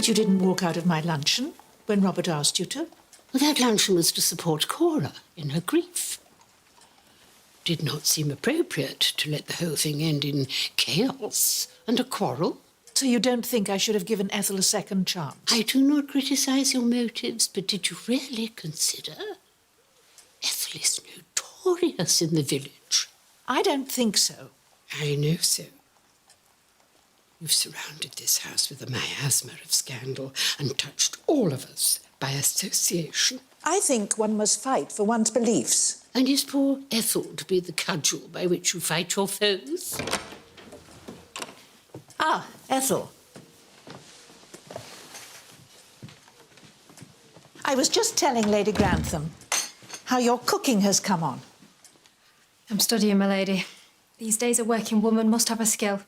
But you didn't walk out of my luncheon when Robert asked you to. Well, that luncheon was to support Cora in her grief. Did not seem appropriate to let the whole thing end in chaos and a quarrel. So you don't think I should have given Ethel a second chance? I do not criticise your motives, but did you really consider? Ethel is notorious in the village. I don't think so. I know so. You've surrounded this house with a miasma of scandal and touched all of us by association. I think one must fight for one's beliefs. And is poor Ethel to be the cudgel by which you fight your foes? Ah, Ethel. I was just telling Lady Grantham how your cooking has come on. I'm studying, my lady. These days a working woman must have a skill.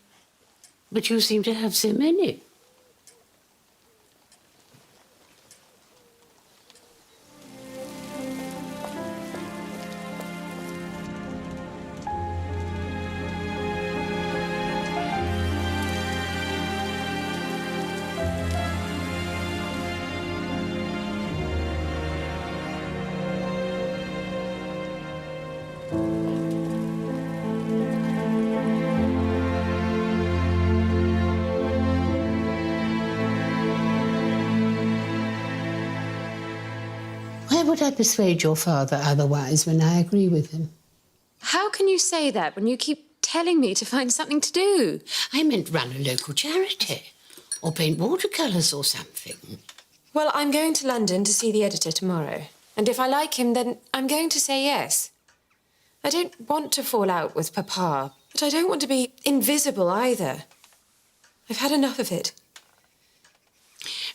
But you seem to have so many. Why would I persuade your father otherwise when I agree with him? How can you say that when you keep telling me to find something to do? I meant run a local charity or paint watercolours or something. Well, I'm going to London to see the editor tomorrow. And if I like him, then I'm going to say yes. I don't want to fall out with Papa, but I don't want to be invisible either. I've had enough of it.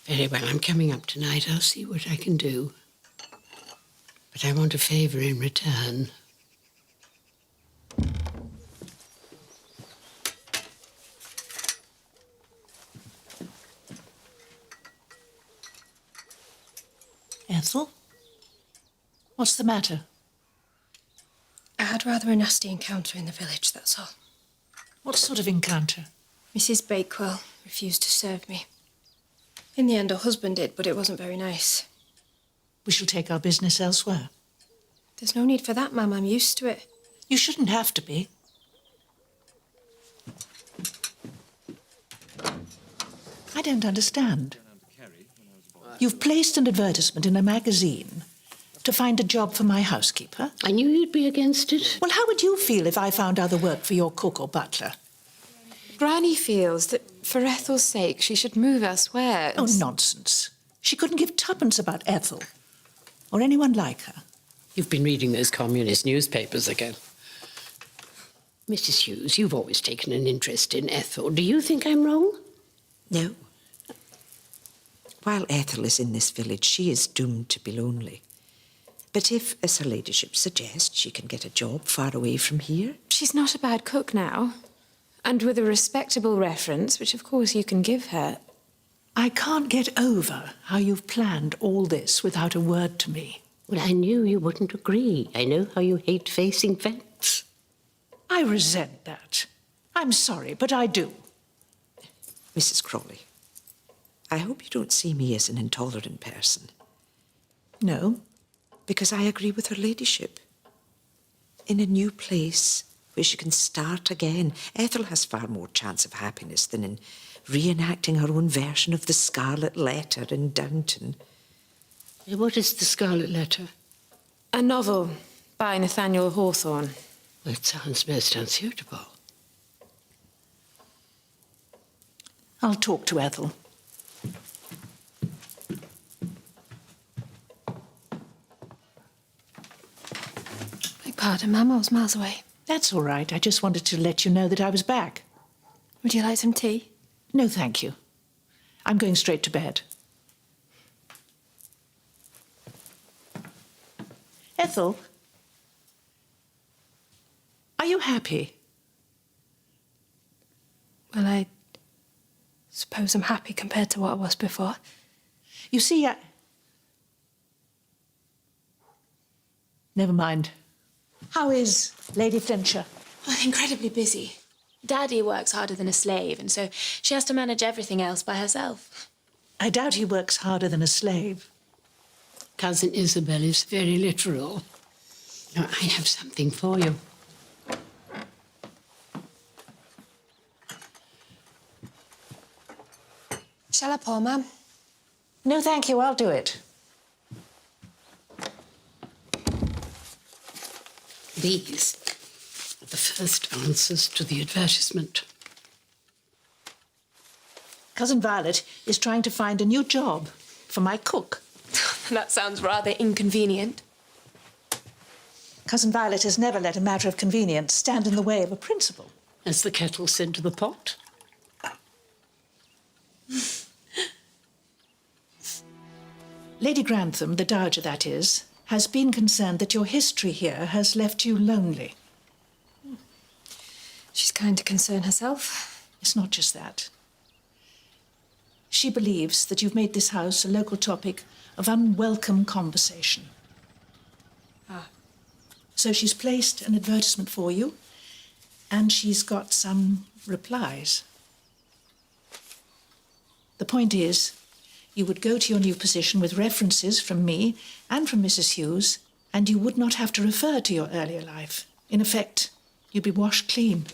Very well, I'm coming up tonight. I'll see what I can do. But I want a favour in return. Ethel? What's the matter? I had rather a nasty encounter in the village, that's all. What sort of encounter? Mrs. Bakewell refused to serve me. In the end, her husband did, but it wasn't very nice. We shall take our business elsewhere. There's no need for that, ma'am. I'm used to it. You shouldn't have to be. I don't understand. You've placed an advertisement in a magazine to find a job for my housekeeper. I knew you'd be against it. Well, how would you feel if I found other work for your cook or butler? Granny feels that for Ethel's sake she should move elsewhere. Oh, nonsense. She couldn't give tuppence about Ethel or anyone like her. You've been reading those communist newspapers again. Mrs. Hughes, you've always taken an interest in Ethel. Do you think I'm wrong? No. While Ethel is in this village, she is doomed to be lonely. But if, as her ladyship suggests, she can get a job far away from here... She's not a bad cook now. And with a respectable reference, which of course you can give her. I can't get over how you've planned all this without a word to me. Well, I knew you wouldn't agree. I know how you hate facing facts. I resent that. I'm sorry, but I do. Mrs. Crawley, I hope you don't see me as an intolerant person. No? Because I agree with her ladyship. In a new place where she can start again, Ethel has far more chance of happiness than in reenacting her own version of the Scarlet Letter in Downton. What is the Scarlet Letter? A novel by Nathaniel Hawthorne. Well, it sounds most unsuitable. I'll talk to Ethel. Beg pardon, ma'am, I was miles away. That's all right. I just wanted to let you know that I was back. Would you like some tea? No, thank you. I'm going straight to bed. Ethel, are you happy? Well, I suppose I'm happy compared to what I was before. You see, Never mind. How is Lady Flintshire? Oh, incredibly busy. Daddy works harder than a slave, and so she has to manage everything else by herself. I doubt he works harder than a slave. Cousin Isabel is very literal. Now, I have something for you. Shall I pour, ma'am? No, thank you, I'll do it. These are the first answers to the advertisement. Cousin Violet is trying to find a new job for my cook. That sounds rather inconvenient. Cousin Violet has never let a matter of convenience stand in the way of a principle. Has the kettle said to the pot? Lady Grantham, the Dowager that is, has been concerned that your history here has left you lonely. She's kind to concern herself. It's not just that. She believes that you've made this house a local topic of unwelcome conversation. So she's placed an advertisement for you, and she's got some replies. The point is, you would go to your new position with references from me and from Mrs. Hughes, and you would not have to refer to your earlier life. In effect, you'd be washed clean.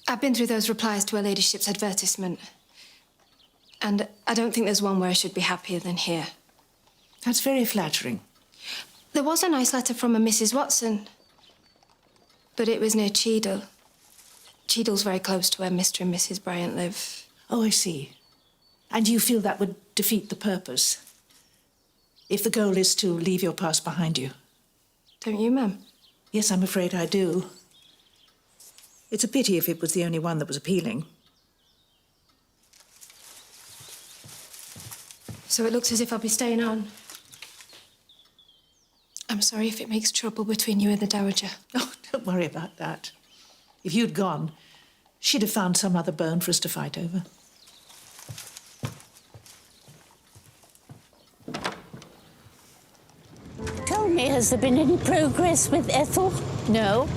I've been through those replies to Her Ladyship's advertisement, and I don't think there's one where I should be happier than here. That's very flattering. There was a nice letter from a Mrs. Watson, but it was near Cheadle. Cheadle's very close to where Mr. and Mrs. Bryant live. Oh, I see. And you feel that would defeat the purpose, if the goal is to leave your past behind you? Don't you, ma'am? Yes, I'm afraid I do. It's a pity if it was the only one that was appealing. So it looks as if I'll be staying on. I'm sorry if it makes trouble between you and the Dowager. Oh, don't worry about that. If you'd gone, she'd have found some other bone for us to fight over. Tell me, has there been any progress with Ethel? No.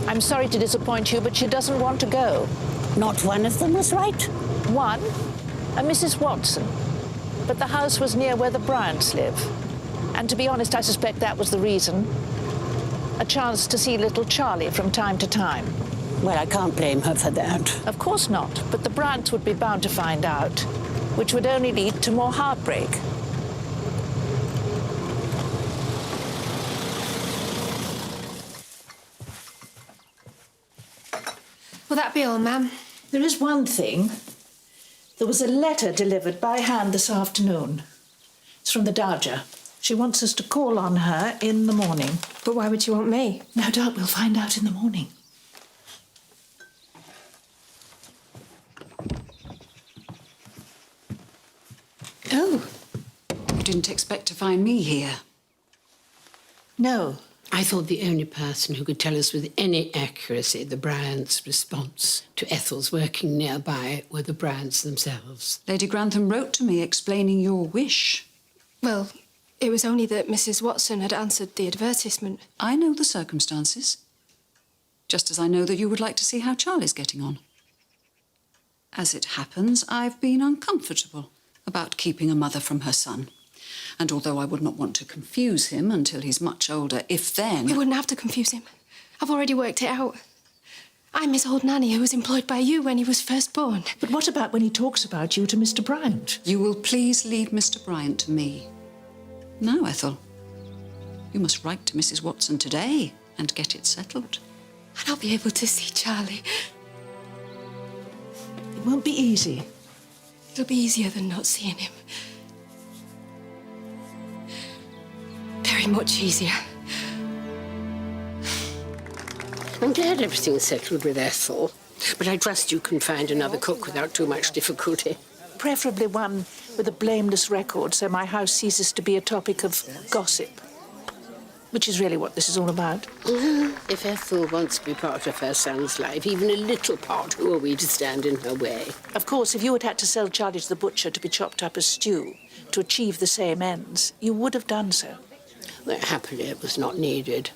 I'm sorry to disappoint you, but she doesn't want to go. Not one of them was right? One, a Mrs. Watson. But the house was near where the Bryants live. And to be honest, I suspect that was the reason. A chance to see little Charlie from time to time. Well, I can't blame her for that. Of course not, but the Bryants would be bound to find out, which would only lead to more heartbreak. Will that be all, ma'am? There is one thing. There was a letter delivered by hand this afternoon. It's from the Dowager. She wants us to call on her in the morning. But why would you want me? No doubt we'll find out in the morning. Oh, you didn't expect to find me here? No. I thought the only person who could tell us with any accuracy the Bryants' response to Ethel's working nearby were the Bryants themselves. Lady Grantham wrote to me explaining your wish. Well, it was only that Mrs. Watson had answered the advertisement. I know the circumstances, just as I know that you would like to see how Charlie's getting on. As it happens, I've been uncomfortable about keeping a mother from her son. And although I would not want to confuse him until he's much older, if then... We wouldn't have to confuse him. I've already worked it out. I'm his old nanny who was employed by you when he was first born. But what about when he talks about you to Mr. Bryant? You will please leave Mr. Bryant to me. Now, Ethel, you must write to Mrs. Watson today and get it settled. And I'll be able to see Charlie. It won't be easy. It'll be easier than not seeing him. Very much easier. I'm glad everything's settled with Ethel, but I trust you can find another cook without too much difficulty. Preferably one with a blameless record, so my house ceases to be a topic of gossip, which is really what this is all about. If Ethel wants to be part of her son's life, even a little part, who are we to stand in her way? Of course, if you had had to sell Charlie to the butcher to be chopped up as stew to achieve the same ends, you would have done so. Well, happily, it was not needed.